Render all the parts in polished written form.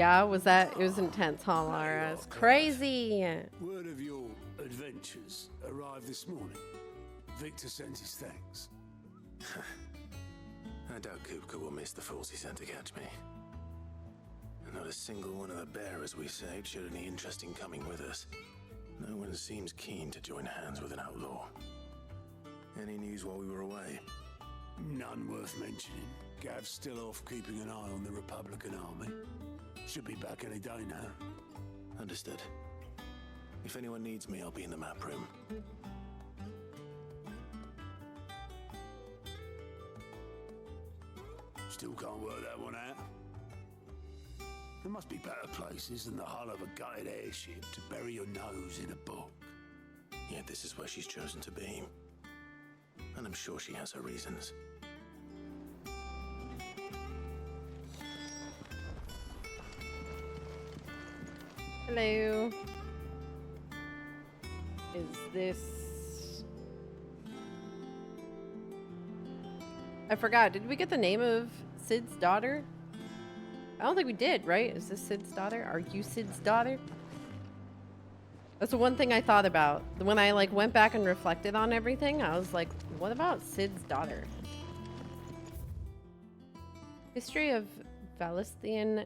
Yeah, was that? It was intense, huh, Lara? It's crazy. Word of your adventures arrived this morning. Victor sent his thanks. I doubt Kupka will miss the fools he sent to catch me. And not a single one of the bearers we saved showed any interest in coming with us. No one seems keen to join hands with an outlaw. Any news while we were away? None worth mentioning. Gav's still off keeping an eye on the Republican army. Should be back any day now. Understood. If anyone needs me, I'll be in the map room. Still can't work that one out. There must be better places than the hull of a gutted airship to bury your nose in a book. Yet this is where she's chosen to be. And I'm sure she has her reasons. Hello. Is this... I forgot. Did we get the name of Sid's daughter? I don't think we did, right? Is this Sid's daughter? Are you Sid's daughter? That's the one thing I thought about. When I like went back and reflected on everything, I was like, what about Sid's daughter? History of Valisthian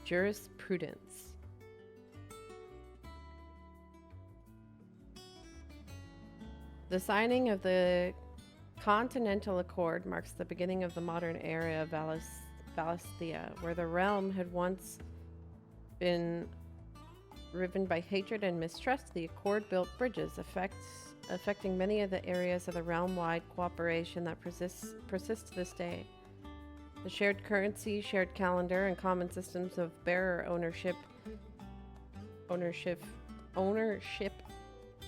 jurisprudence. The signing of the Continental Accord marks the beginning of the modern era of Valisthea, where the realm had once been riven by hatred and mistrust. The Accord built bridges, affecting many of the areas of the realm-wide cooperation that persists to this day. The shared currency, shared calendar, and common systems of bearer ownership,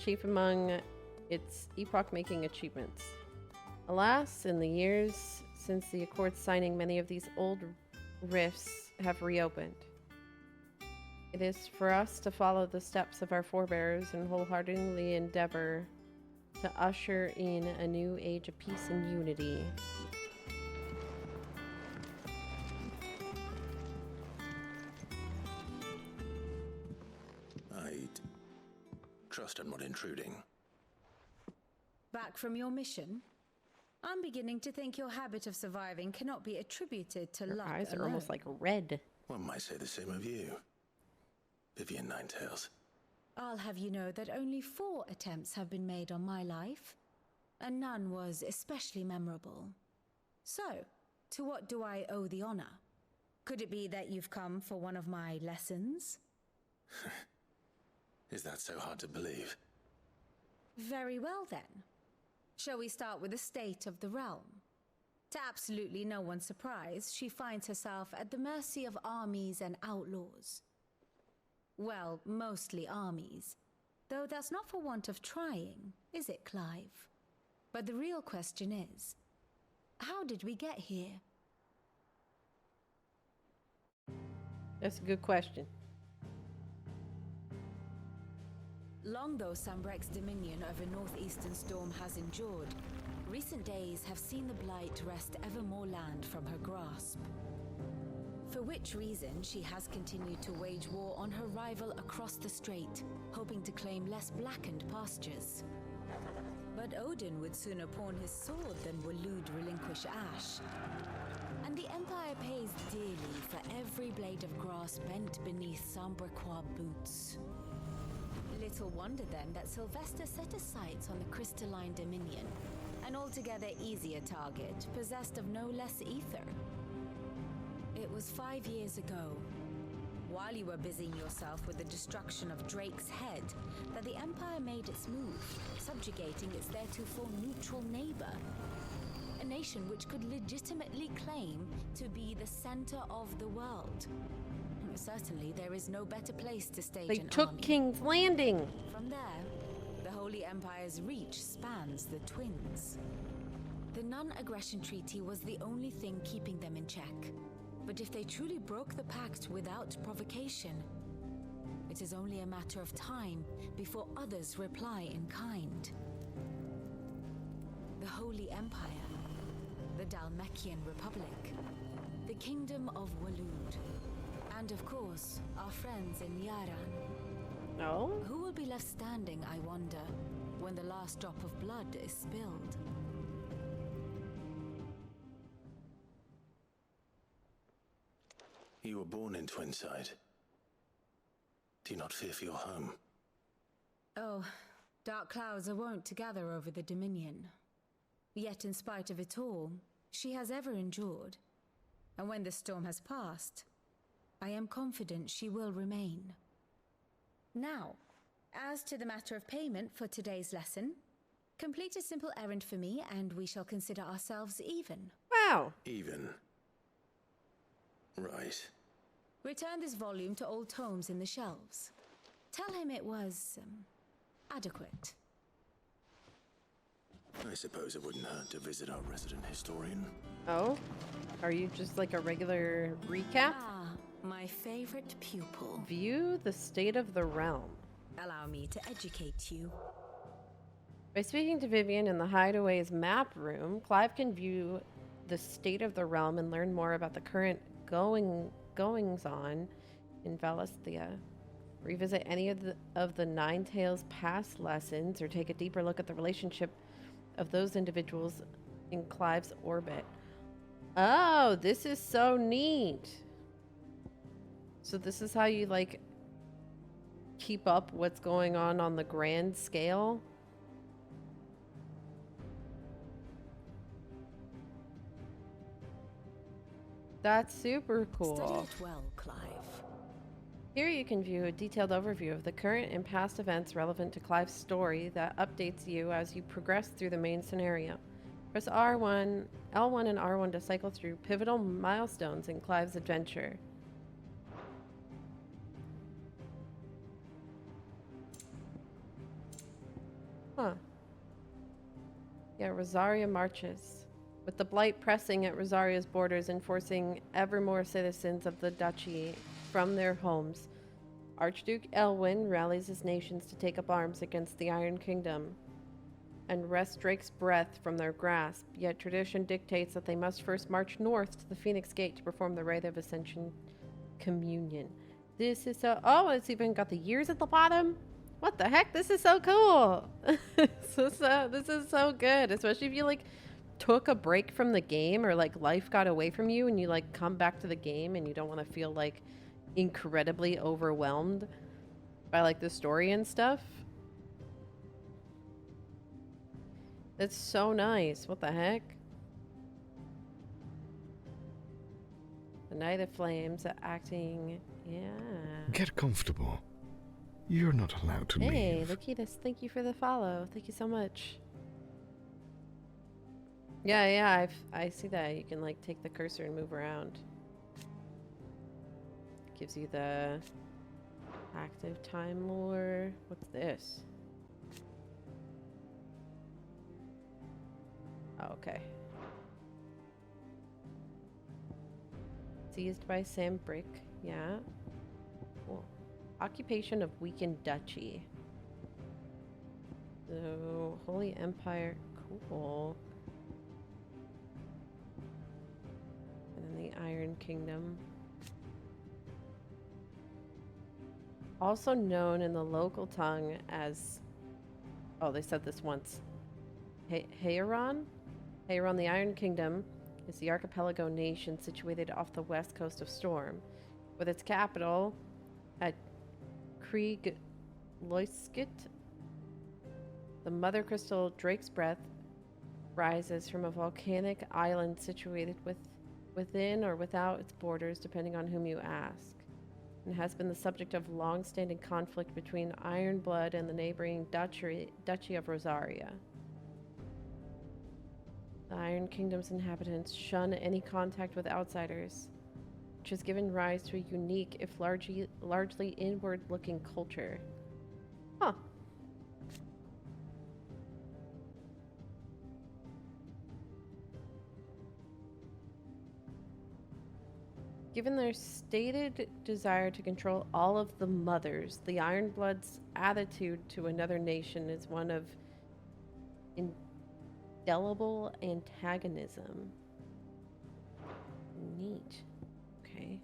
chief among its epoch-making achievements. Alas, in the years since the Accord's signing, many of these old rifts have reopened. It is for us to follow the steps of our forebears and wholeheartedly endeavor to usher in a new age of peace and unity. I'd trust I'm not intruding. Back from your mission? I'm beginning to think your habit of surviving cannot be attributed to luck. Your eyes are alone. almost like red. One might say the same of you, Vivian Ninetails. I'll have you know that only 4 attempts have been made on my life, and none was especially memorable. So, to what do I owe the honor? Could it be that you've come for one of my lessons? Is that so hard to believe? Very well then. Shall we start with the state of the realm? To absolutely no one's surprise, she finds herself at the mercy of armies and outlaws. Well, mostly armies. Though that's not for want of trying, is it, Clive? But the real question is, how did we get here? That's a good question. Long though Sambrek's dominion over northeastern Storm has endured, recent days have seen the Blight wrest ever more land from her grasp. For which reason she has continued to wage war on her rival across the strait, hoping to claim less blackened pastures. But Odin would sooner pawn his sword than Waloed relinquish Ash. And the Empire pays dearly for every blade of grass bent beneath Sambrequois boots. Little wonder then that Sylvester set his sights on the crystalline dominion, an altogether easier target, possessed of no less ether. It was 5 years ago, while you were busying yourself with the destruction of Drake's head, that the Empire made its move, subjugating its theretofore neutral neighbor. A nation which could legitimately claim to be the center of the world. Certainly, there is no better place to stage They an took army. King's Landing. From there, the Holy Empire's reach spans the Twins. The non-aggression treaty was the only thing keeping them in check. But if they truly broke the pact without provocation, it is only a matter of time before others reply in kind. The Holy Empire, the Dalmekian Republic, the Kingdom of Waloed, And of course, our friends in Yaran. No? Who will be left standing, I wonder, when the last drop of blood is spilled? You were born in Twinside. Do you not fear for your home? Oh, dark clouds are wont to gather over the Dominion. Yet in spite of it all, she has ever endured. And when the storm has passed, I am confident she will remain. Now, as to the matter of payment for today's lesson, complete a simple errand for me and we shall consider ourselves even. Wow. Even. Right. Return this volume to old tomes in the shelves. Tell him it was, adequate. I suppose it wouldn't hurt to visit our resident historian. Oh? Are you just like a regular recap? Ah, my favorite pupil. View the state of the realm. Allow me to educate you. By speaking to Vivian in the Hideaway's map room, Clive can view the state of the realm and learn more about the current goings-on in Valisthea. Revisit any of the Nine Tails past lessons or take a deeper look at the relationship of those individuals in Clive's orbit. Oh, this is so neat. So this is how you like keep up what's going on the grand scale. That's super cool. Study it well, Clive. Here you can view a detailed overview of the current and past events relevant to Clive's story that updates you as you progress through the main scenario. Press L1 and R1 to cycle through pivotal milestones in Clive's adventure. Huh. Yeah, Rosaria marches. With the blight pressing at Rosaria's borders and forcing ever more citizens of the duchy from their homes, Archduke Elwyn rallies his nations to take up arms against the Iron Kingdom and wrest Drake's breath from their grasp, yet tradition dictates that they must first march north to the Phoenix Gate to perform the rite of Ascension Communion. This is so... Oh, it's even got the years at the bottom? What the heck? This is so cool! This is so good, especially if you, like, took a break from the game or, like, life got away from you and you, like, come back to the game and you don't want to feel, like, incredibly overwhelmed by, like, the story and stuff. That's so nice. What the heck? The Night of Flames acting... Yeah. Get comfortable. You're not allowed to Hey, leave. Lakitas, thank you for the follow. Thank you so much. Yeah, I see that. You can, like, take the cursor and move around. Gives you the active time lore. What's this? Oh, okay. Seized by Sam Brick. Yeah. Cool. Occupation of weakened duchy. So, Holy Empire. Cool. And then the Iron Kingdom. Also known in the local tongue as... Oh, they said this once. Heiron? Heiron, the Iron Kingdom, is the archipelago nation situated off the west coast of Storm, with its capital at Krieg Loiskit. The mother crystal Drake's Breath rises from a volcanic island situated within or without its borders, depending on whom you ask, and has been the subject of long-standing conflict between Ironblood and the neighboring Duchy of Rosaria. The Iron Kingdom's inhabitants shun any contact with outsiders, which has given rise to a unique, if largely inward-looking culture. Huh. Given their stated desire to control all of the mothers, the Ironbloods' attitude to another nation is one of indelible antagonism. Neat. Okay.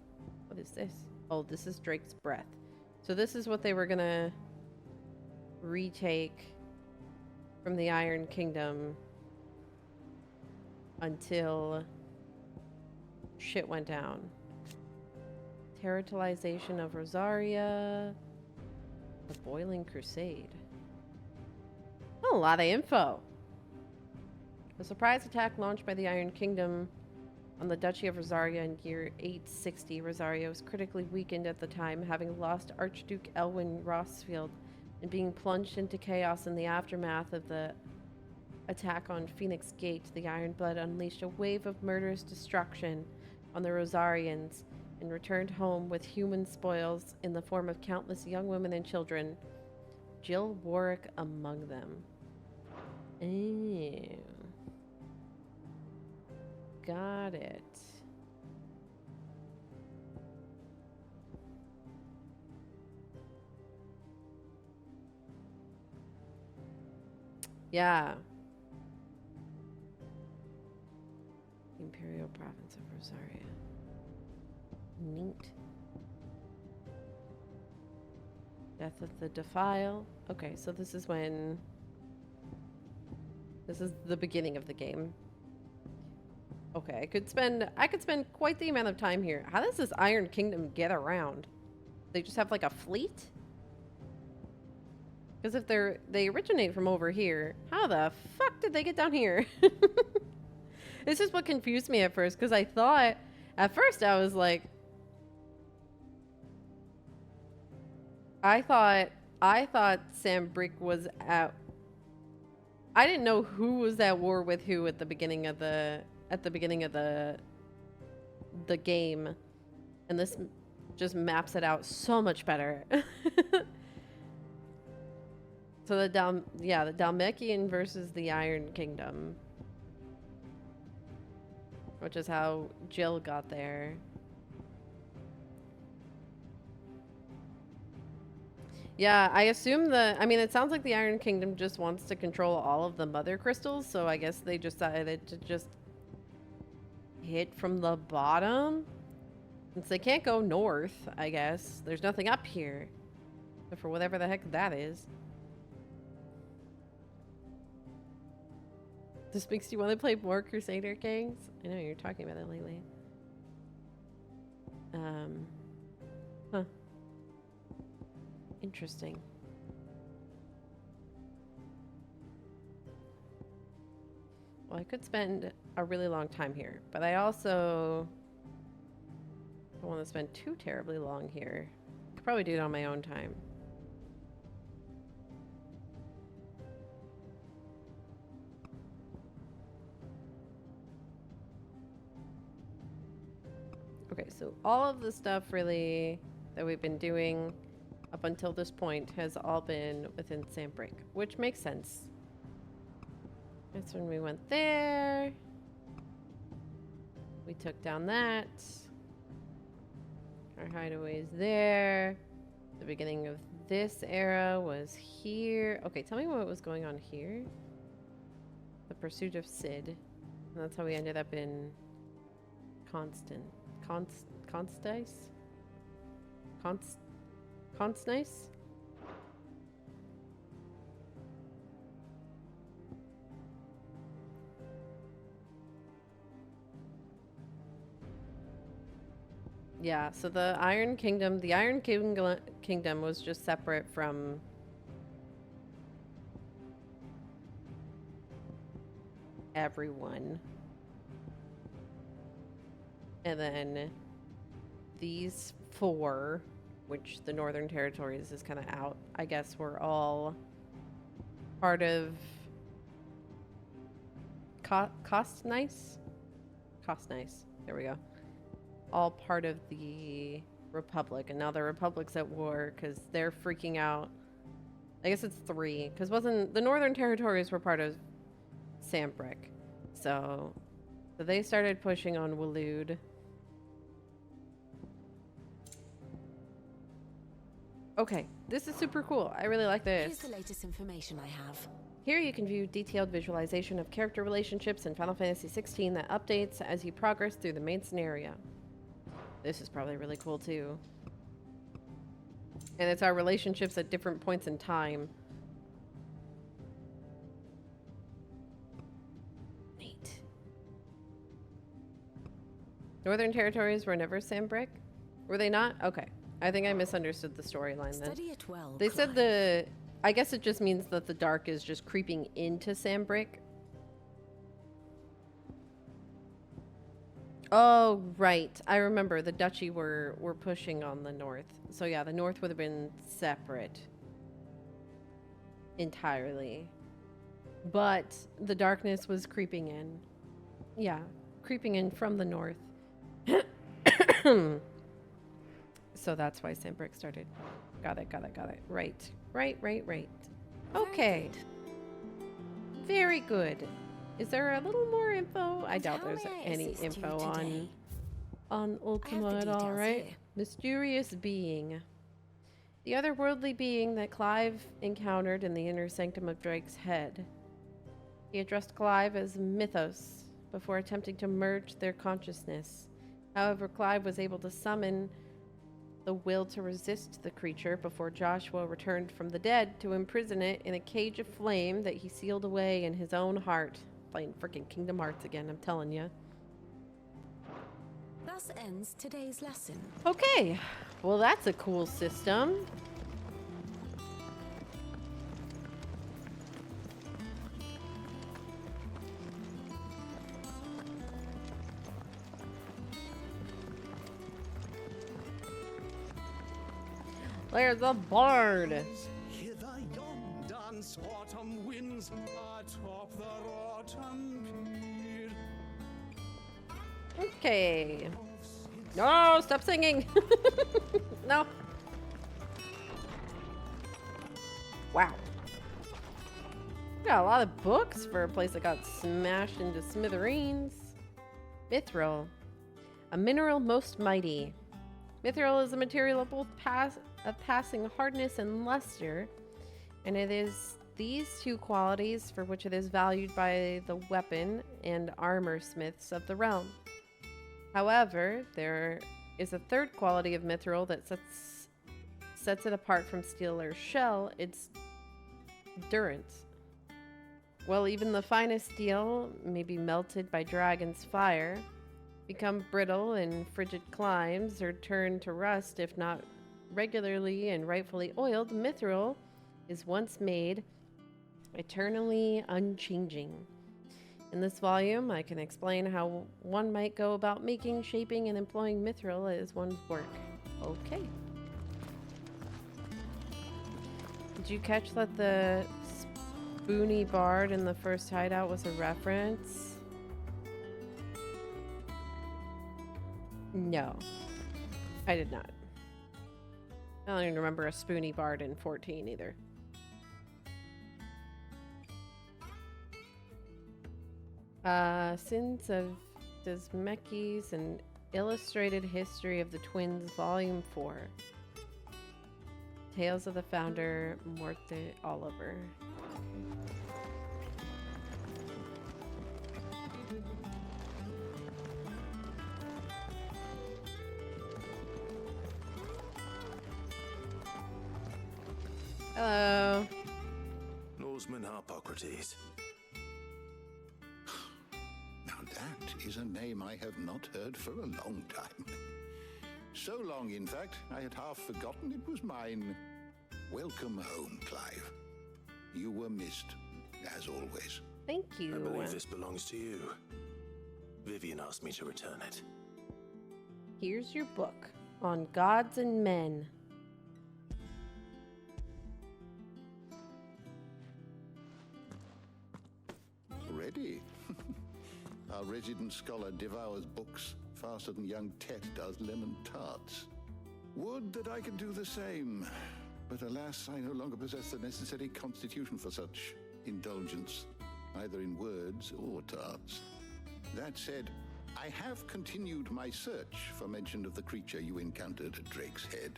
What is this? Oh, this is Drake's breath. So this is what they were gonna retake from the Iron Kingdom until shit went down. Territorialization of Rosaria. The Boiling Crusade. A lot of info. The surprise attack launched by the Iron Kingdom on the Duchy of Rosaria in year 860. Rosaria was critically weakened at the time, having lost Archduke Elwin Rossfield and being plunged into chaos in the aftermath of the attack on Phoenix Gate. The Iron Blood unleashed a wave of murderous destruction on the Rosarians and returned home with human spoils in the form of countless young women and children, Jill Warwick among them. Ew. Got it. Yeah. Imperial Province of Rosaria. Neat. Death of the Defile. Okay, so this is when... This is the beginning of the game. Okay, I could spend quite the amount of time here. How does this Iron Kingdom get around? They just have like a fleet? Because if they originate from over here, how the fuck did they get down here? This is what confused me at first, because I thought at first I was like, I thought Sam Brick was at. I didn't know who was at war with who at the beginning of the game, and this just maps it out so much better. So the Dalmekian versus the Iron Kingdom, which is how Jill got there. Yeah, I assume it sounds like the Iron Kingdom just wants to control all of the mother crystals, so I guess they decided to just hit from the bottom. Since they can't go north, I guess. There's nothing up here. But for whatever the heck that is. This makes you want to play more Crusader Kings? I know you're talking about it lately. Huh. Interesting. Well, I could spend a really long time here, but I also don't want to spend too terribly long here. I could probably do it on my own time. Okay, so all of the stuff really that we've been doing up until this point has all been within Sandbreak, which makes sense. That's when we went there. We took down that. Our hideaway's there. The beginning of this era was here. Okay, tell me what was going on here. The pursuit of Sid. And that's how we ended up in Constance? Yeah, so the Iron Kingdom was just separate from everyone. And then these four, which the Northern Territories is kind of out, I guess, were all part of Costnice? Costnice. There we go. All part of the Republic. And now the Republic's at war because they're freaking out. I guess it's three. Because the Northern Territories were part of Sambrick. So they started pushing on Waloed. Okay, this is super cool. I really like this. Here's the latest information I have. Here you can view detailed visualization of character relationships in Final Fantasy XVI that updates as you progress through the main scenario. This is probably really cool too. And it's our relationships at different points in time. Neat. Northern territories were never Sambrick? Were they not? Okay. I think I misunderstood the storyline then. Study it well, They said Clive. I guess it just means that the dark is just creeping into Sambrick. Oh, right. I remember the duchy were pushing on the north. So yeah, the north would have been separate entirely. But the darkness was creeping in. Yeah, creeping in from the north. So that's why Sambrick started. Got it. Right. Okay. Very good. Is there a little more info? I doubt there's any info on Ultima at all, right? Here. Mysterious being. The otherworldly being that Clive encountered in the inner sanctum of Drake's head. He addressed Clive as Mythos before attempting to merge their consciousness. However, Clive was able to summon the will to resist the creature before Joshua returned from the dead to imprison it in a cage of flame that he sealed away in his own heart. Playing freaking Kingdom Hearts again, I'm telling you. Thus ends today's lesson. Okay, well that's a cool system. There's a bard. Hither yon dance autumn winds atop the autumn pier. Okay. No, stop singing. No. Wow. Got a lot of books for a place that got smashed into smithereens. Mithril. A mineral most mighty. Mithril is a material of both passing hardness and luster, and it is these two qualities for which it is valued by the weapon and armor smiths of the realm. However, there is a third quality of mithril that sets it apart from steel or shell, its durance. While even the finest steel may be melted by dragon's fire, become brittle in frigid climes, or turn to rust if not regularly and rightfully oiled, mithril is once made eternally unchanging. In this volume, I can explain how one might go about making, shaping, and employing mithril as one's work. Okay. Did you catch that the spoony bard in the first hideout was a reference? No, I did not. I don't even remember a spoony bard in 14 either. Sins of Desmekis, an illustrated history of the twins, volume 4. Tales of the founder, Morte Oliver. Hello. Norseman Harpocrates. Now that is a name I have not heard for a long time. So long, in fact, I had half forgotten it was mine. Welcome home, Clive. You were missed, as always. Thank you. I believe this belongs to you. Vivian asked me to return it. Here's your book on gods and men. Ready? Our resident scholar devours books faster than young Tet does lemon tarts. Would that I could do the same. But alas, I no longer possess the necessary constitution for such indulgence, either in words or tarts. That said, I have continued my search for mention of the creature you encountered at Drake's Head.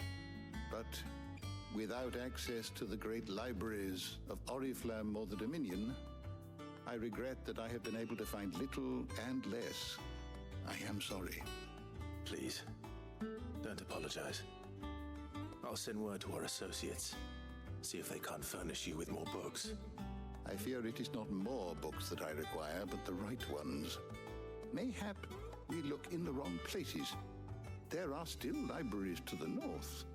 But without access to the great libraries of Oriflamme or the Dominion, I regret that I have been able to find little and less. I am sorry. Please, don't apologize. I'll send word to our associates. See if they can't furnish you with more books. I fear it is not more books that I require, but the right ones. Mayhap we look in the wrong places. There are still libraries to the north.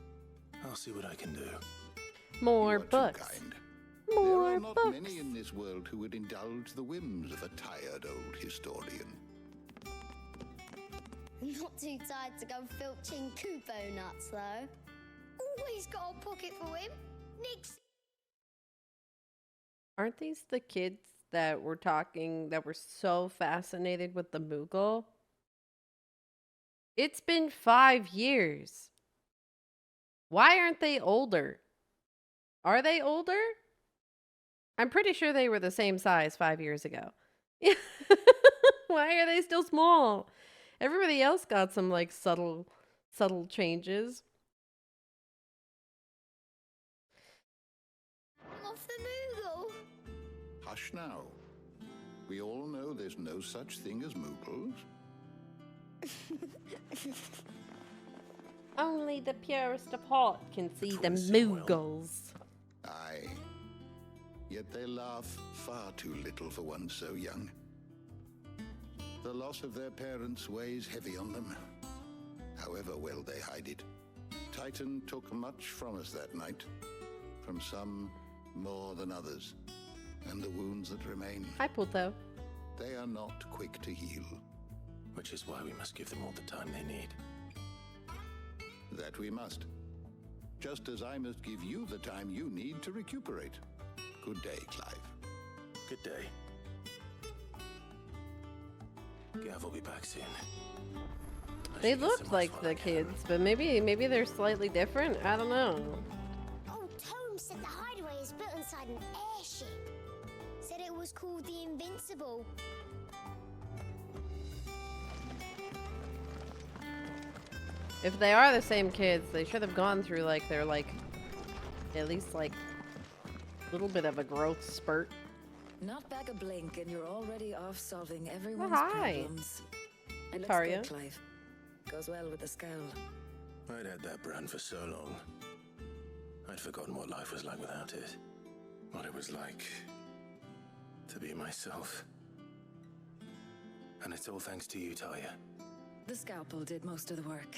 I'll see what I can do. More You are too books. kind. More there are not books. many in this world who would indulge the whims of a tired old historian. Not too tired to go filching Kupo nuts, though. Always got a pocket for him. Nix. Aren't these the kids that were talking that were so fascinated with the Moogle? It's been 5 years. Why aren't they older? Are they older? I'm pretty sure they were the same size 5 years ago. Why are they still small? Everybody else got some like subtle changes. Off the Moogle. Hush now. We all know there's no such thing as Moogles. Only the purest of heart can see the Twins sing well. Moogles. Aye. Yet they laugh far too little for one so young. The loss of their parents weighs heavy on them, however well they hide it. Titan took much from us that night, from some more than others, and the wounds that remain, Hi, Pluto. they are not quick to heal. Which is why we must give them all the time they need. That we must. Just as I must give you the time you need to recuperate. Good day, Clive. Good day. Gav will be back soon. I They should get look some like rest while I the can. kids, but maybe they're slightly different. I don't know. Old Tome said the hideaway is built inside an airship. Said it was called the Invincible. If they are the same kids, they should have gone through like their like at least like a little bit of a growth spurt. Not back a blink, and you're already off solving everyone's hi. problems. It looks Taria. good, Clive. Goes well with the scowl. I'd had that brand for so long. I'd forgotten what life was like without it. What it was like to be myself. And it's all thanks to you, Talia. The scalpel did most of the work.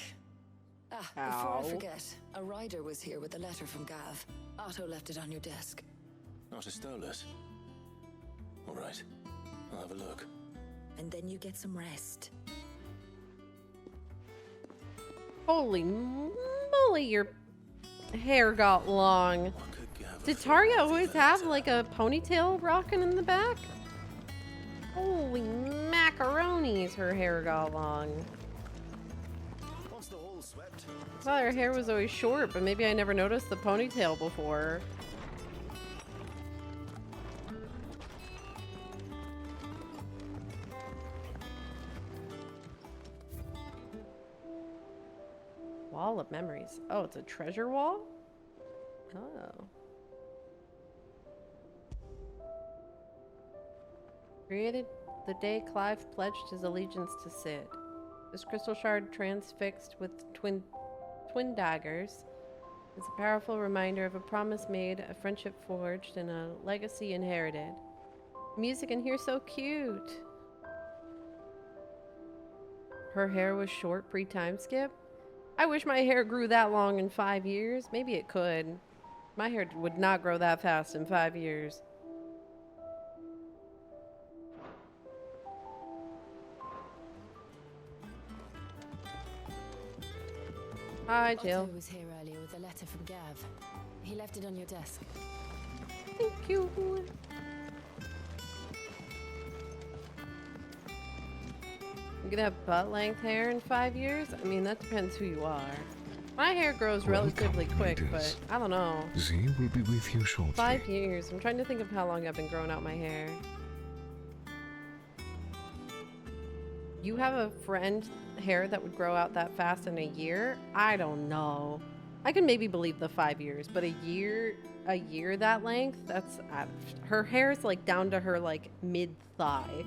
Before Ow. I forget, a rider was here with a letter from Gav. Otto left it on your desk. Not a Stolas. All right, I'll have a look. And then you get some rest. Holy moly, your hair got long. What could Gav have Did thought Taria of the always have letter? like a ponytail rocking in the back? Holy macaronis, her hair got long. Once the hall's swept. I thought her hair was always short, but maybe I never noticed the ponytail before. Wall of memories. Oh, it's a treasure wall? Oh. Created the day Clive pledged his allegiance to Sid. This crystal shard transfixed with twin daggers is a powerful reminder of a promise made, a friendship forged, and a legacy inherited. Music in here so cute. Her hair was short pre-time skip. I wish my hair grew that long in 5 years. Maybe it could. My hair would not grow that fast in 5 years. Hi, Jill. Otto was here earlier with a letter from Gav. He left it on your desk. Thank you. You could have butt-length hair in 5 years? I mean, that depends who you are. My hair grows relatively Welcome, quick, ladies. but I don't know. Z will be with you shortly. 5 years. I'm trying to think of how long I've been growing out my hair. You have a friend hair that would grow out that fast in a year? I don't know. I can maybe believe the 5 years, but a year that length, that's her hair's like down to her like mid-thigh.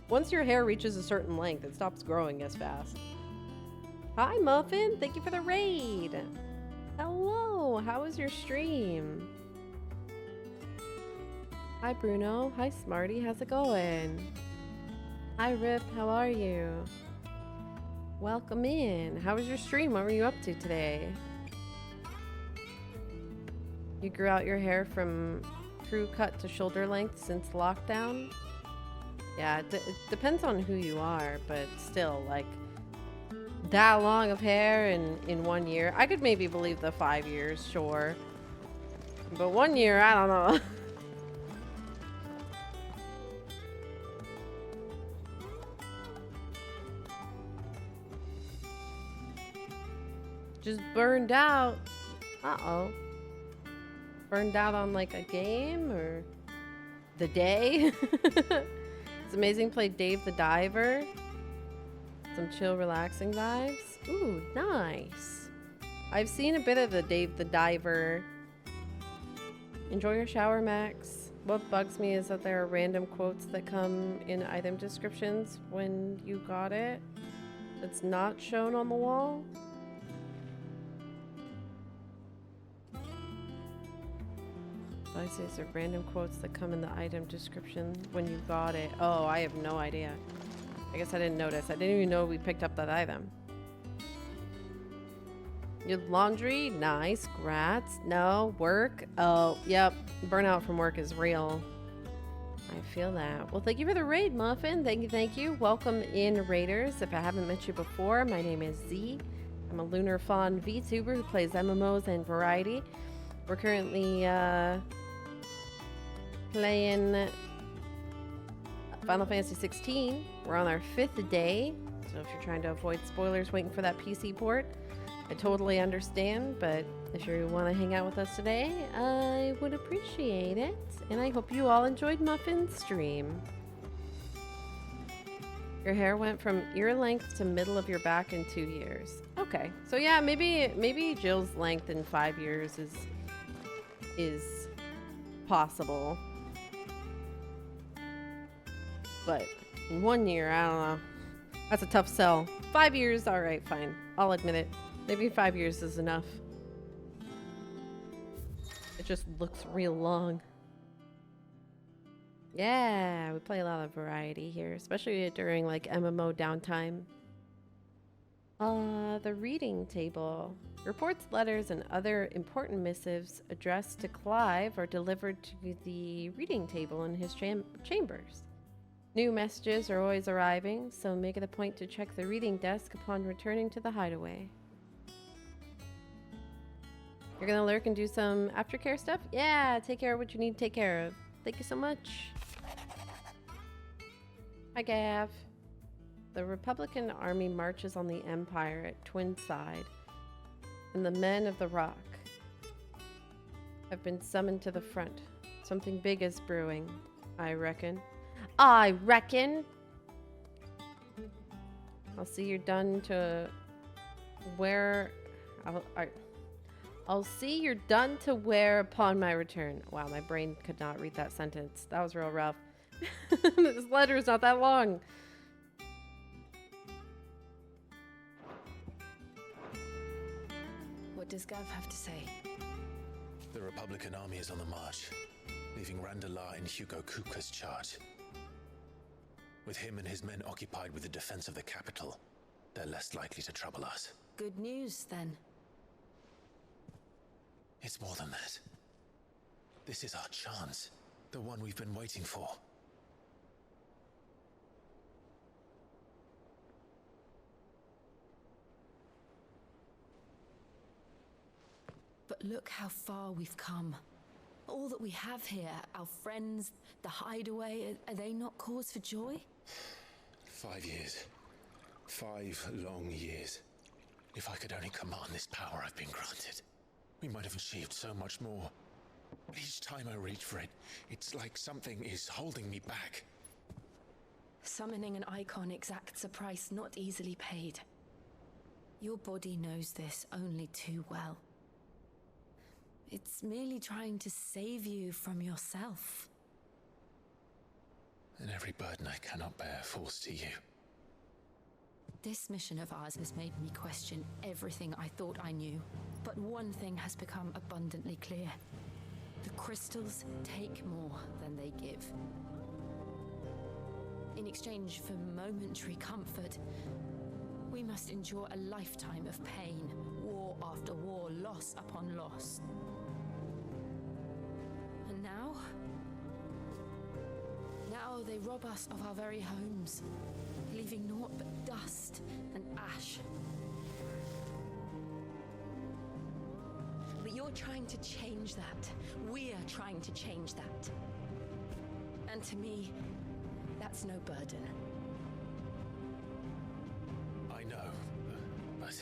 Once your hair reaches a certain length, it stops growing as fast. Hi, Muffin. Thank you for the raid. Hello. How was your stream? Hi, Bruno. Hi, Smarty. How's it going? Hi, Rip. How are you? Welcome in. How was your stream? What were you up to today? You grew out your hair from crew cut to shoulder length since lockdown? Yeah, it depends on who you are, but still, like, that long of hair in 1 year. I could maybe believe the 5 years, sure. But 1 year, I don't know. Just burned out. Uh-oh. Burned out on like a game or the day. It's amazing. Play Dave the Diver. Some chill, relaxing vibes. Ooh, nice. I've seen a bit of the Dave the Diver. Enjoy your shower, Max. What bugs me is that there are random quotes that come in item descriptions when you got it. It's not shown on the wall. I see there are random quotes that come in the item description when you got it. Oh, I have no idea. I guess I didn't notice. I didn't even know we picked up that item. Your laundry? Nice. Grats. No. Work? Oh, yep. Burnout from work is real. I feel that. Well, thank you for the raid, Muffin. Thank you, thank you. Welcome in, Raiders. If I haven't met you before, my name is Z. I'm a Lunar Fawn VTuber who plays MMOs and variety. We're currently playing Final Fantasy 16. We're on our 5th day, so if you're trying to avoid spoilers waiting for that PC port, I totally understand, but if you want to hang out with us today, I would appreciate it, and I hope you all enjoyed Muffin's stream. Your hair went from ear length to middle of your back in 2 years. Okay, so yeah, maybe Jill's length in 5 years is possible. But in 1 year, I don't know. That's a tough sell. 5 years, all right, fine. I'll admit it. Maybe 5 years is enough. It just looks real long. Yeah, we play a lot of variety here, especially during like MMO downtime. The reading table. Reports, letters, and other important missives addressed to Clive are delivered to the reading table in his chambers. New messages are always arriving, so make it a point to check the reading desk upon returning to the hideaway. You're gonna lurk and do some aftercare stuff? Yeah, take care of what you need to take care of. Thank you so much. Hi, Gav. The Republican Army marches on the Empire at Twin Side, and the men of the Rock have been summoned to the front. Something big is brewing, I reckon. I reckon. I'll see you're done to wear. I'll see you're done to wear upon my return. Wow, my brain could not read that sentence. That was real rough. This letter is not that long. What does Gav have to say? The Republican army is on the march, leaving Randala in Hugo Kuka's charge. With him and his men occupied with the defense of the capital, they're less likely to trouble us. Good news, then. It's more than that. This is our chance, the one we've been waiting for. But look how far we've come. All that we have here, our friends, the hideaway, are they not cause for joy? 5 years. 5 long years. If I could only command this power I've been granted, we might have achieved so much more. But each time I reach for it, it's like something is holding me back. Summoning an icon exacts a price not easily paid. Your body knows this only too well. It's merely trying to save you from yourself. And every burden I cannot bear falls to you. This mission of ours has made me question everything I thought I knew. But one thing has become abundantly clear. The crystals take more than they give. In exchange for momentary comfort, we must endure a lifetime of pain, war after war, loss upon loss. And now they rob us of our very homes, leaving naught but dust and ash. But you're trying to change that. We're trying to change that. And to me, that's no burden. I know, but...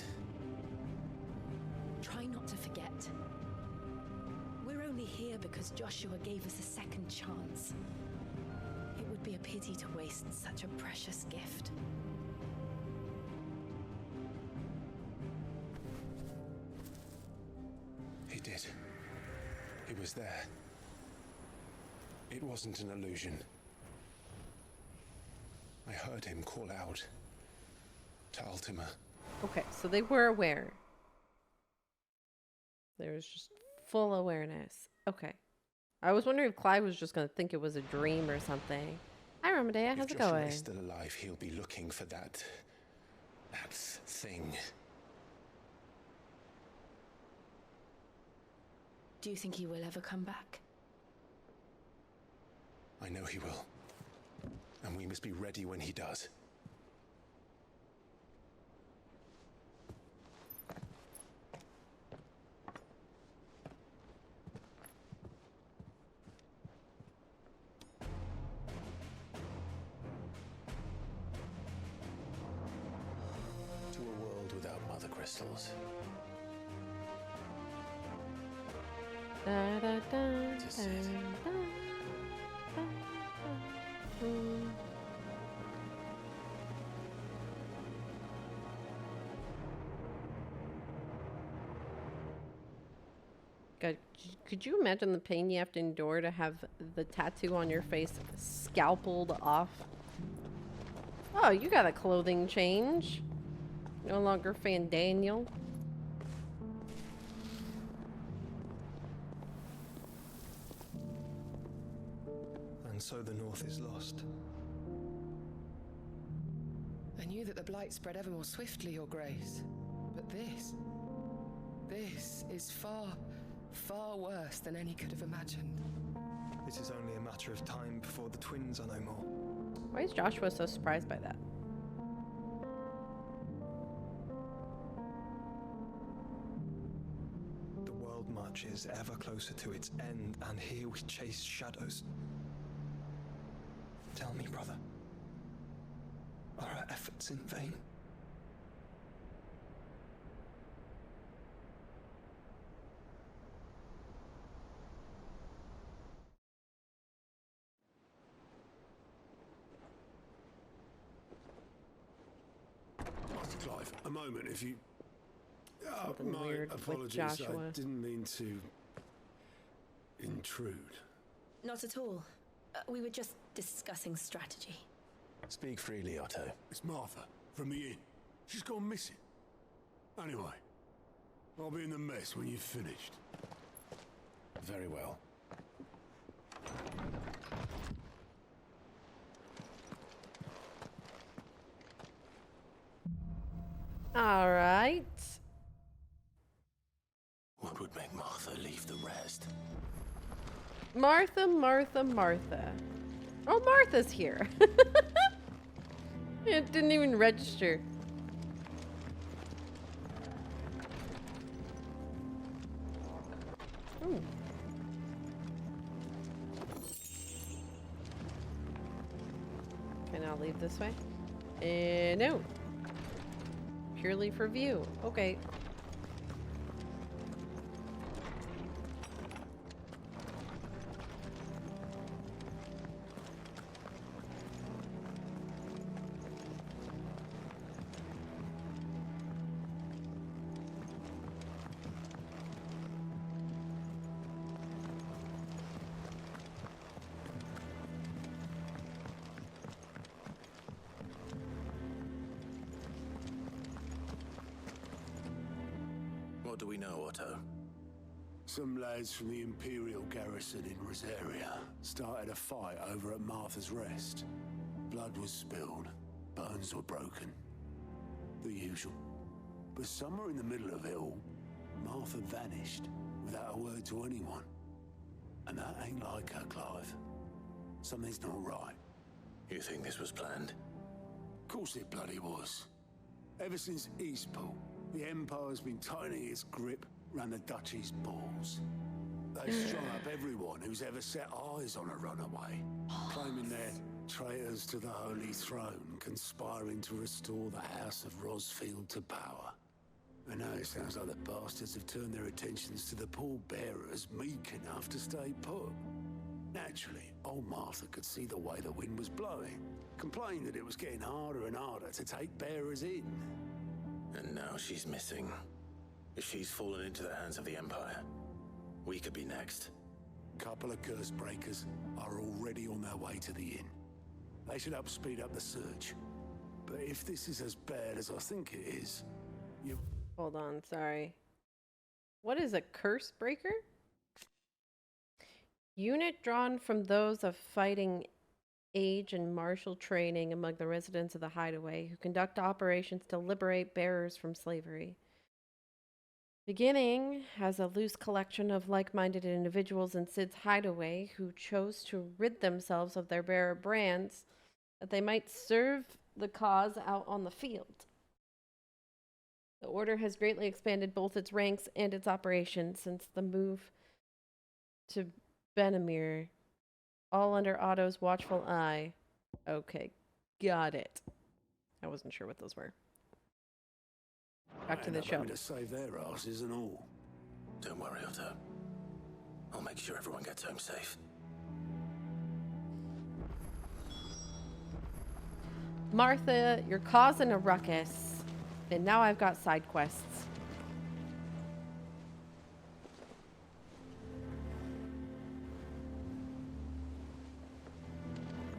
Try not to forget. We're only here because Joshua gave us a second chance. It would be a pity to waste such a precious gift. He did. He was there. It wasn't an illusion. I heard him call out to Ultima. Okay, so they were aware. There was just full awareness. Okay. I was wondering if Clive was just going to think it was a dream or something. Hi, Romadea. How's If it Joshua going? is still alive, he'll be looking for that thing. Do you think he will ever come back? I know he will. And we must be ready when he does. To a world without mother crystals. Da, da, da, This is it. da, da, da. God, could you imagine the pain you have to endure to have the tattoo on your face scalpeled off? Oh, you got a clothing change. No longer Fan Daniel. And so the North is lost. I knew that the blight spread ever more swiftly, Your Grace. But this is far, far worse than any could have imagined. It is only a matter of time before the twins are no more. Why is Joshua so surprised by that? The world marches ever closer to its end, and here we chase shadows. Tell me, brother, are our efforts in vain? Master Clive, a moment, if you... Something my weird with apologies, Joshua. I didn't mean to intrude. Not at all. We were just discussing strategy. Speak freely, Otto. It's Martha, from the inn. She's gone missing. Anyway, I'll be in the mess when you've finished. Very well. All right. What would make Martha leave the rest? Martha, Martha, Martha. Oh, Martha's here. It didn't even register. Ooh. Can I leave this way? No. Purely for view. Okay. What do we know, Otto? Some lads from the Imperial garrison in Rosaria started a fight over at Martha's Rest. Blood was spilled, bones were broken. The usual. But somewhere in the middle of it all, Martha vanished without a word to anyone. And that ain't like her, Clive. Something's not right. You think this was planned? Of course it bloody was. Ever since Eastpool, the Empire's been tightening its grip round the Duchy's balls. They've strung up everyone who's ever set eyes on a runaway, claiming they're traitors to the Holy Throne, conspiring to restore the House of Rosfield to power. And now it sounds like the bastards have turned their attentions to the pallbearers meek enough to stay put. Naturally, old Martha could see the way the wind was blowing, complained that it was getting harder and harder to take bearers in. And now she's missing. If she's fallen into the hands of the Empire, we could be next. Couple of curse breakers are already on their way to the inn. They should help speed up the search. But if this is as bad as I think it is, you... Hold on, sorry. What is a curse breaker? Unit drawn from those of fighting age and martial training among the residents of the Hideaway who conduct operations to liberate bearers from slavery. Beginning as a loose collection of like-minded individuals in Sid's Hideaway who chose to rid themselves of their bearer brands that they might serve the cause out on the field. The Order has greatly expanded both its ranks and its operations since the move to Benamir, all under Otto's watchful eye. Okay, got it. I wasn't sure what those were. Back to the show. To save their asses and all. Don't worry, Otto. I'll make sure everyone gets home safe. Martha, you're causing a ruckus. And now I've got side quests.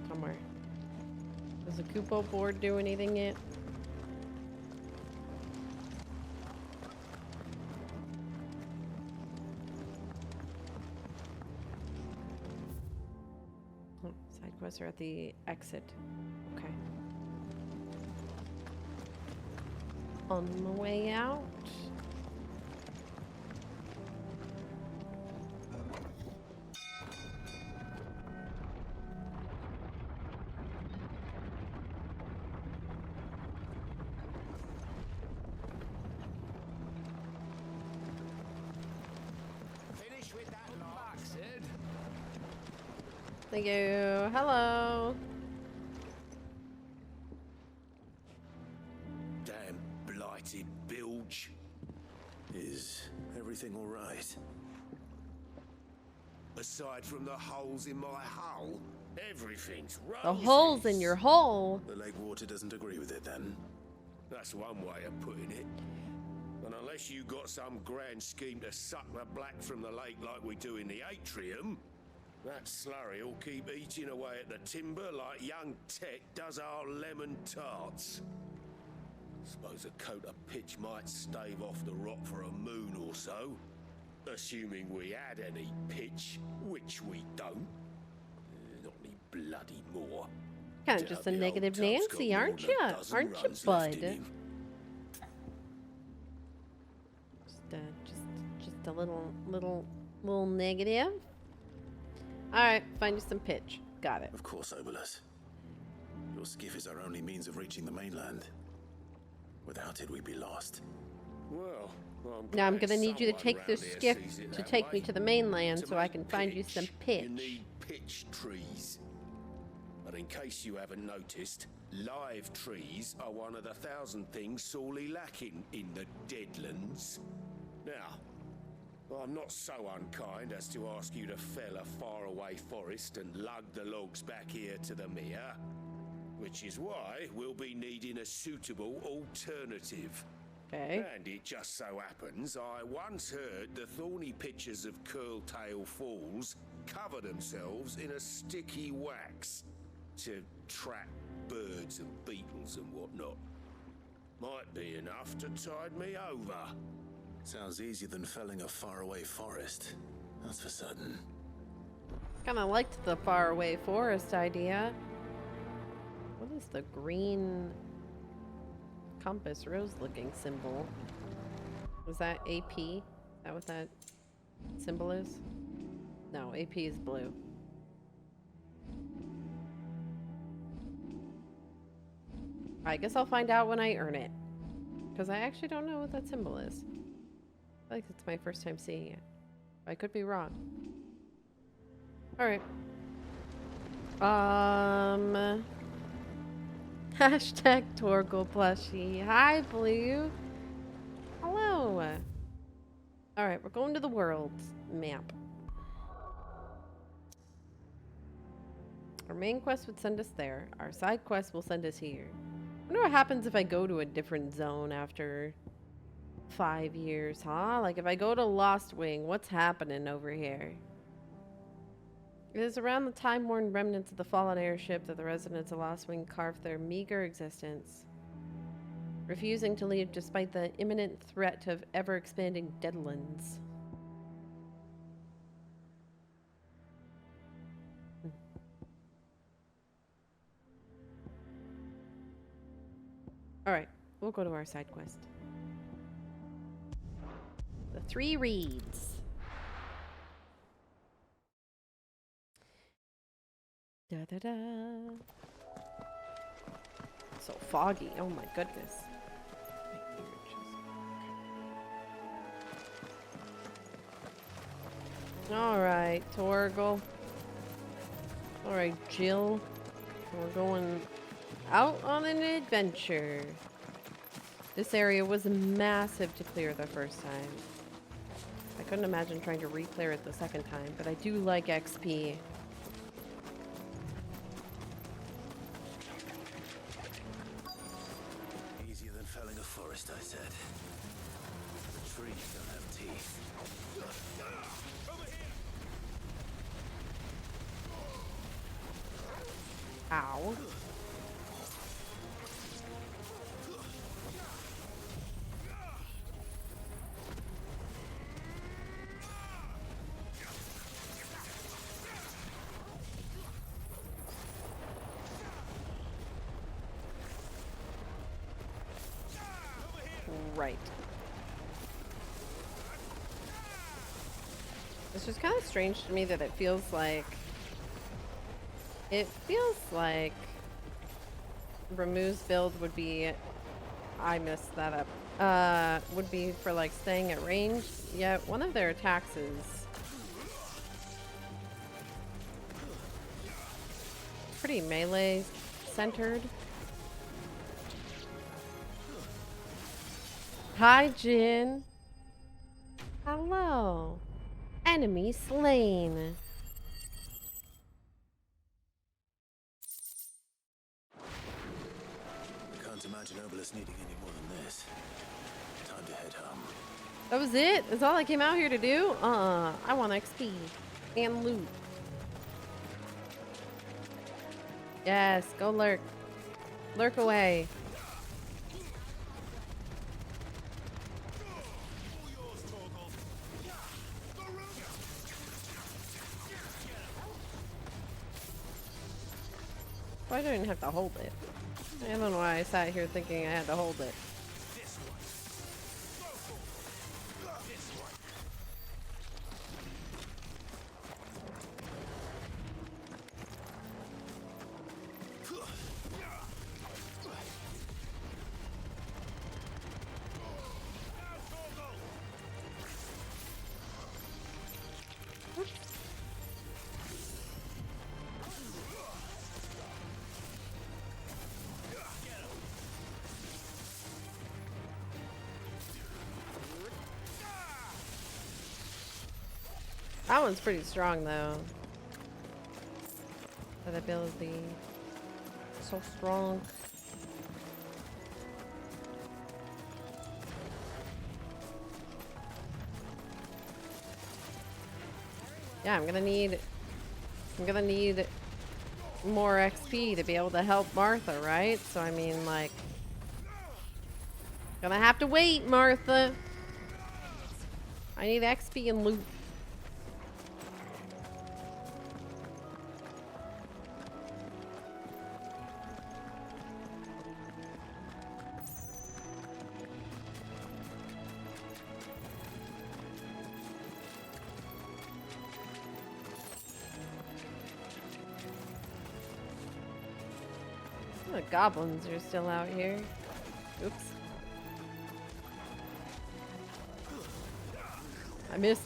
Somewhere. Does the Kupo board do anything yet? Oh, side quests are at the exit. Okay. On the way out. Finish with that lot, Sid. Thank you. Hello. Bilge. Is everything all right? Aside from the holes in my hull, everything's roses. The holes in your hole. The lake water doesn't agree with it then? That's one way of putting it. And unless you got some grand scheme to suck the black from the lake like we do in the atrium, that slurry will keep eating away at the timber like young Tech does our lemon tarts. Suppose a coat of pitch might stave off the rot for a moon or so. Assuming we had any pitch, which we don't. Not any bloody more. Kind of just a negative Nancy, aren't you? Aren't you, bud? Just a little negative. All right, find you some pitch. Got it. Of course, Obolus. Your skiff is our only means of reaching the mainland. Without it, we'd be lost. Well, now I'm gonna need you to take this skiff to take me to the mainland so I can find you some pitch. You need pitch trees. But in case you haven't noticed, live trees are one of the 1,000 things sorely lacking in the Deadlands. Now, I'm not so unkind as to ask you to fell a faraway forest and lug the logs back here to the mere. Which is why we'll be needing a suitable alternative. Okay. And it just so happens I once heard the thorny pitchers of Curltail Falls cover themselves in a sticky wax to trap birds and beetles and whatnot. Might be enough to tide me over. Sounds easier than felling a faraway forest. That's for certain. Kinda liked the faraway forest idea. What is the green compass rose looking symbol? Was that AP? Is that what that symbol is? No, AP is blue. I guess I'll find out when I earn it. Because I actually don't know what that symbol is. I feel like it's my first time seeing it. I could be wrong. Alright. Hashtag Torgal plushie. Hi, Blue. Hello. Alright, we're going to the world map. Our main quest would send us there. Our side quest will send us here. I wonder what happens if I go to a different zone after 5 years, huh? Like if I go to Lost Wing, what's happening over here? It is around the time-worn remnants of the fallen airship that the residents of Lost Wing carved their meager existence, refusing to leave despite the imminent threat of ever-expanding deadlands. Alright, we'll go to our side quest. The 3 reeds. Da da da. So foggy. Oh my goodness. Alright, Torgal. Alright, Jill. We're going out on an adventure. This area was massive to clear the first time. I couldn't imagine trying to re-clear it the second time, but I do like XP. Easier than felling a forest, I said. The trees don't have teeth. Ow. Right. It's just kind of strange to me that it feels like Ramu's build would be, I messed that up, would be for like staying at range, yet one of their attacks is pretty melee centered. Hi, Jin. Hello. Enemy slain. Can't imagine Obelisk needing any more than this. Time to head home. That was it? That's all I came out here to do? I want XP and loot. Yes, go lurk. Lurk away. I don't even have to hold it. I don't know why I sat here thinking I had to hold it. That one's pretty strong though. That ability. So strong. Yeah, I'm gonna need more XP to be able to help Martha, right? So I mean, like, gonna have to wait, Martha. I need XP and loot. The goblins are still out here. Oops. I missed.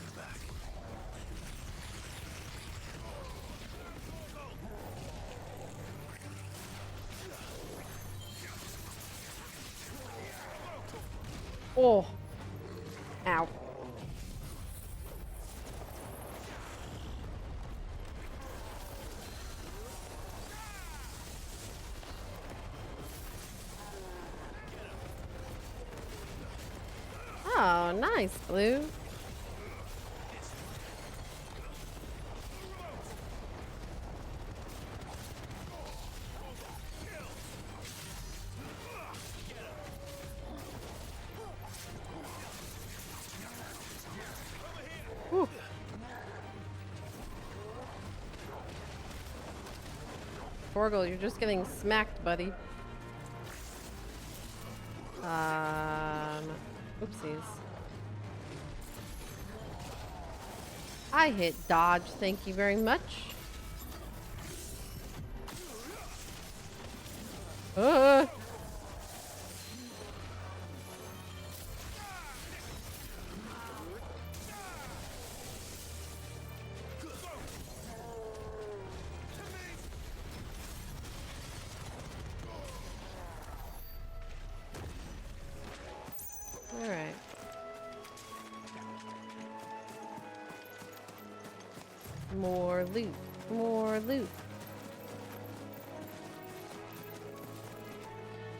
Oh. Ow. Oh, nice, Blue. Whew. Torgal, you're just getting smacked, buddy. Oopsies. I hit dodge, thank you very much. Uh. All right. More loot. More loot.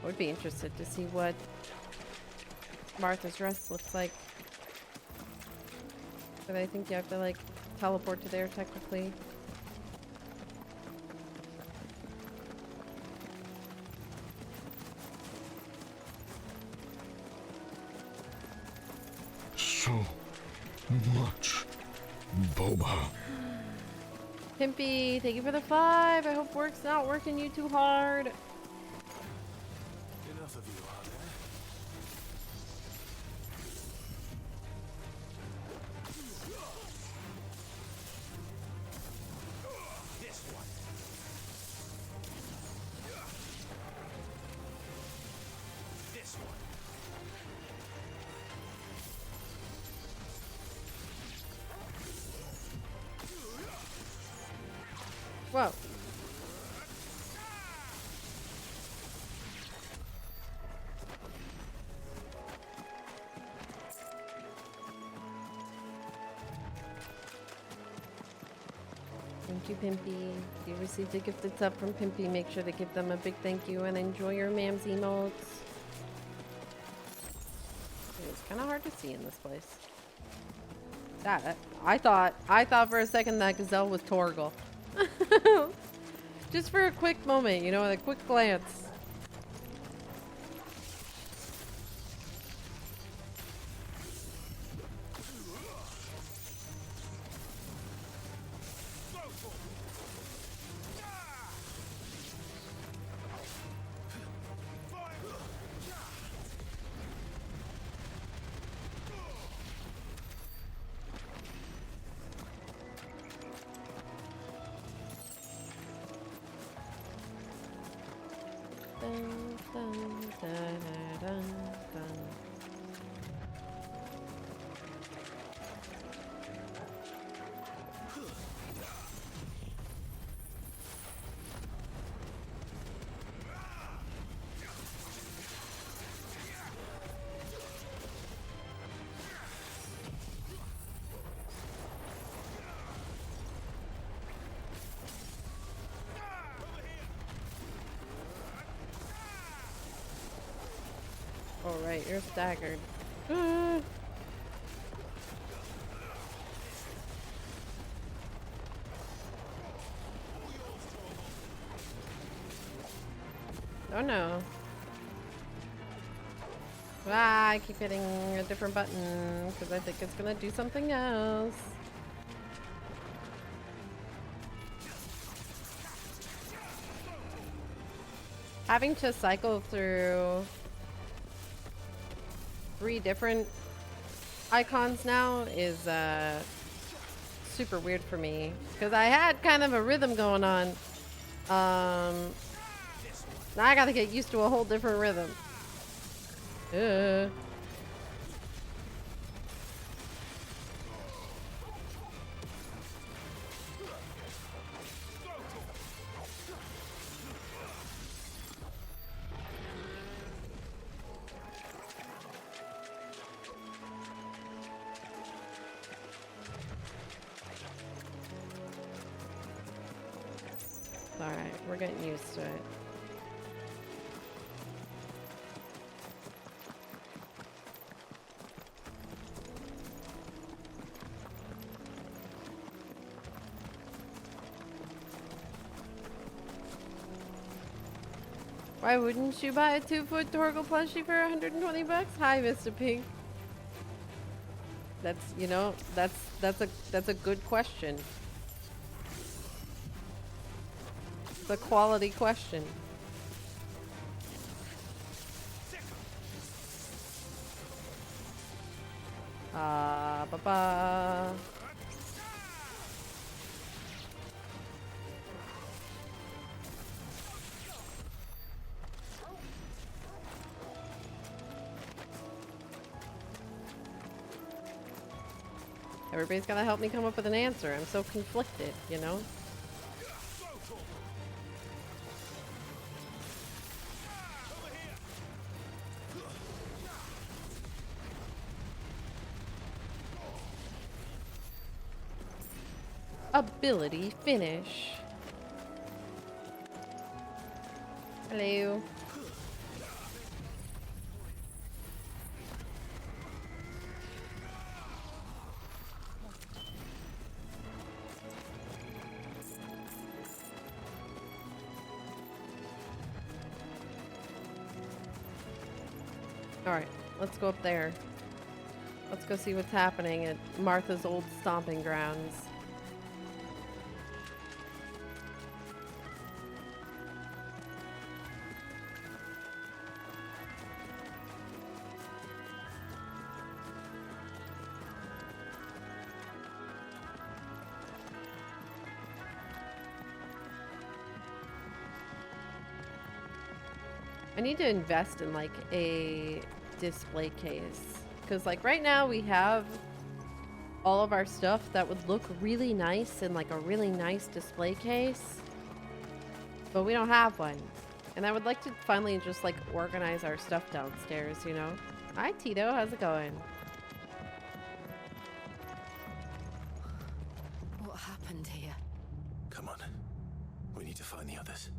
I would be interested to see what Martha's Rest looks like. But I think you have to like teleport to there technically. So much boba. Pimpy, thank you for the 5. I hope work's not working you too hard. Enough of you, are there? This one. This one. Whoa. Thank you, Pimpy. If you received a gifted sub from Pimpy, make sure to give them a big thank you and enjoy your Mams emotes. It's kind of hard to see in this place. That I thought for a second that Gazelle was Torgal. Just for a quick moment, you know, a quick glance. Oh, right, you're staggered. Oh no. Ah, I keep hitting a different button because I think it's gonna do something else. Having to cycle through 3 different icons now is super weird for me because I had kind of a rhythm going on. Now I gotta get used to a whole different rhythm. Alright, we're getting used to it. Why wouldn't you buy a 2-foot Torgal plushie for 120 bucks? Hi, Mr. Pink. That's, you know, that's a good question. It's a quality question. Ba-ba. Everybody's gotta help me come up with an answer. I'm so conflicted, you know? Ability finish. Hello. Alright, let's go up there. Let's go see what's happening at Martha's old stomping grounds. I need to invest in like a display case because like right now we have all of our stuff that would look really nice in like a really nice display case, but we don't have one. And I would like to finally just like organize our stuff downstairs, you know? Hi Tito, how's it going? What happened here? Come on. We need to find the others.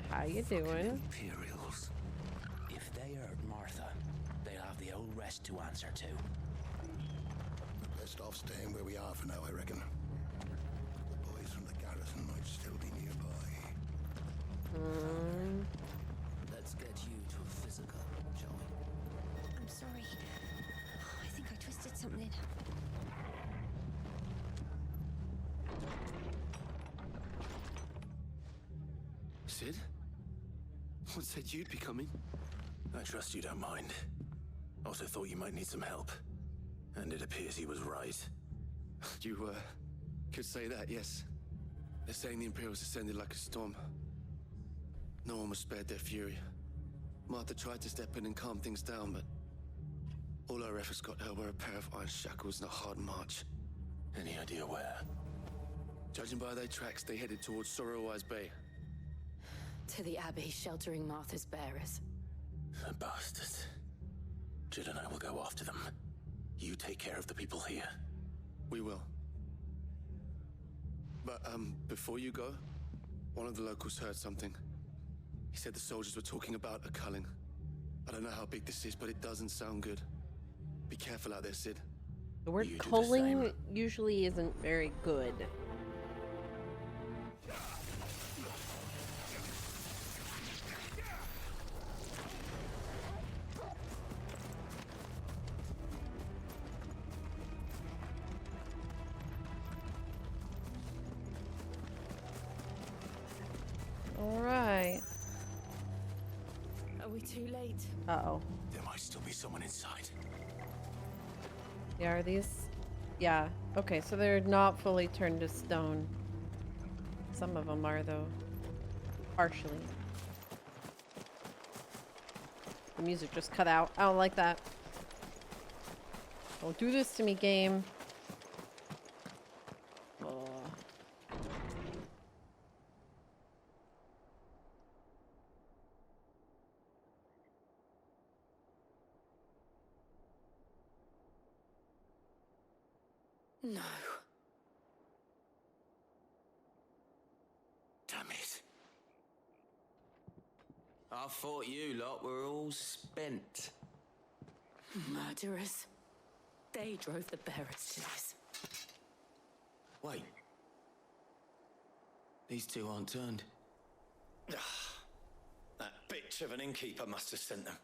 How you doing? Imperials. If they hurt Martha, they'll have the old rest to answer to. We're best off staying where we are for now, I reckon. The boys from the garrison might still be nearby. Let's get you to a physical, shall we? I'm sorry. I think I twisted something. Sid? What said you'd be coming? I trust you don't mind. Also thought you might need some help. And it appears he was right. You, could say that, yes. They're saying the Imperials descended like a storm. No one was spared their fury. Martha tried to step in and calm things down, but all our efforts got her were a pair of iron shackles and a hard march. Any idea where? Judging by their tracks, they headed towards Sorrowwise Bay. To the Abbey sheltering Martha's bearers. The bastards. Jid and I will go after them. You take care of the people here. We will. But, before you go, one of the locals heard something. He said the soldiers were talking about a culling. I don't know how big this is, but it doesn't sound good. Be careful out there, Sid. The word You do the culling same. usually isn't very good. Alright. Are we too late? Uh-oh. There might still be someone inside. Yeah, are these... Yeah. Okay, so they're not fully turned to stone. Some of them are, though. Partially. The music just cut out. I don't like that. Don't do this to me, game. Oh. No. Damn it. I thought you lot were all spent. Murderers. They drove the bearers to this. Wait. These two aren't turned. That bitch of an innkeeper must have sent them.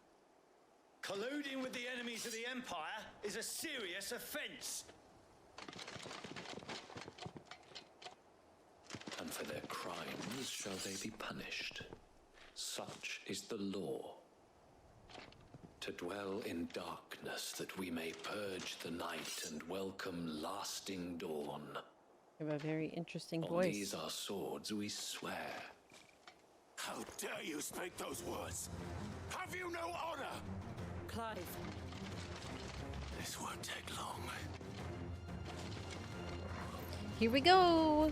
Colluding with the enemies of the Empire is a serious offense. And for their crimes shall they be punished. Such is the law. To dwell in darkness that we may purge the night and welcome lasting dawn. You have a very interesting On voice. these our swords we swear. How dare you speak those words? Have you no honor? Clive. This won't take long. Here we go.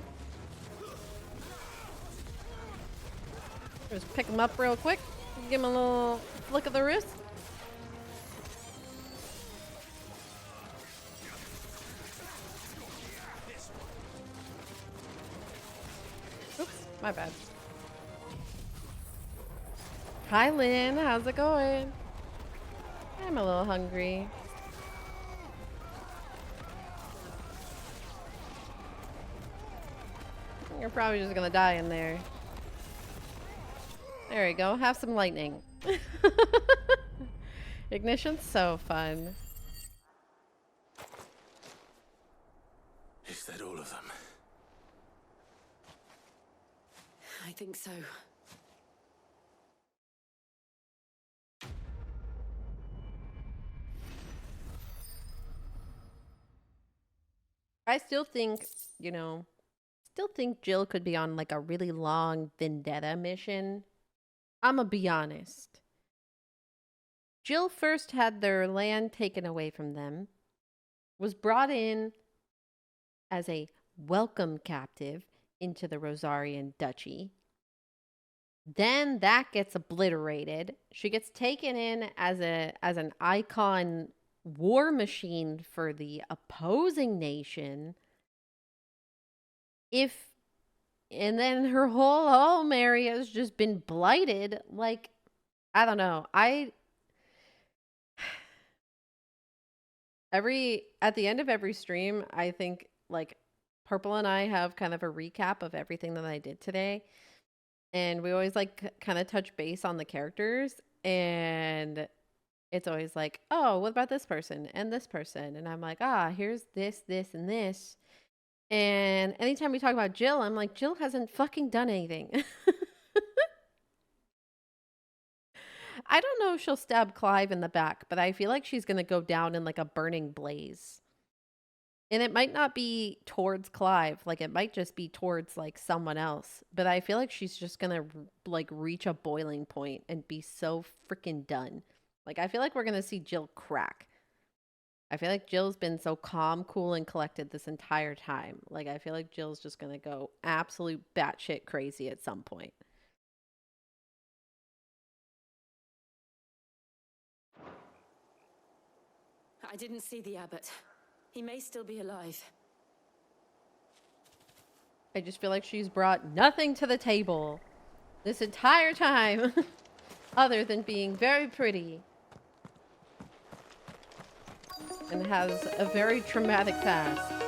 Just pick him up real quick. Give him a little flick of the wrist. Oops, my bad. Hi, Lynn. How's it going? I'm a little hungry. You're probably just gonna die in there. There we go. Have some lightning. Ignition's so fun. Is that all of them? I think so. I still think, you know, Jill could be on like a really long vendetta mission. I'ma be honest. Jill first had their land taken away from them, was brought in as a welcome captive into the Rosarian Duchy. Then that gets obliterated. She gets taken in as an icon war machine for the opposing nation. And then her whole home area has just been blighted. Like, I don't know. At the end of every stream, I think like Purple and I have kind of a recap of everything that I did today. And we always like kind of touch base on the characters, and it's always like, oh, what about this person and this person? And I'm like, here's this, this, and this. And anytime we talk about Jill, I'm like, Jill hasn't fucking done anything. I don't know if she'll stab Clive in the back, but I feel like she's going to go down in like a burning blaze. And it might not be towards Clive. Like, it might just be towards like someone else. But I feel like she's just going to like reach a boiling point and be so freaking done. Like, I feel like we're going to see Jill crack. I feel like Jill's been so calm, cool, and collected this entire time. Like, I feel like Jill's just going to go absolute batshit crazy at some point. I didn't see the abbot. He may still be alive. I just feel like she's brought nothing to the table this entire time other than being very pretty. and has a very traumatic past.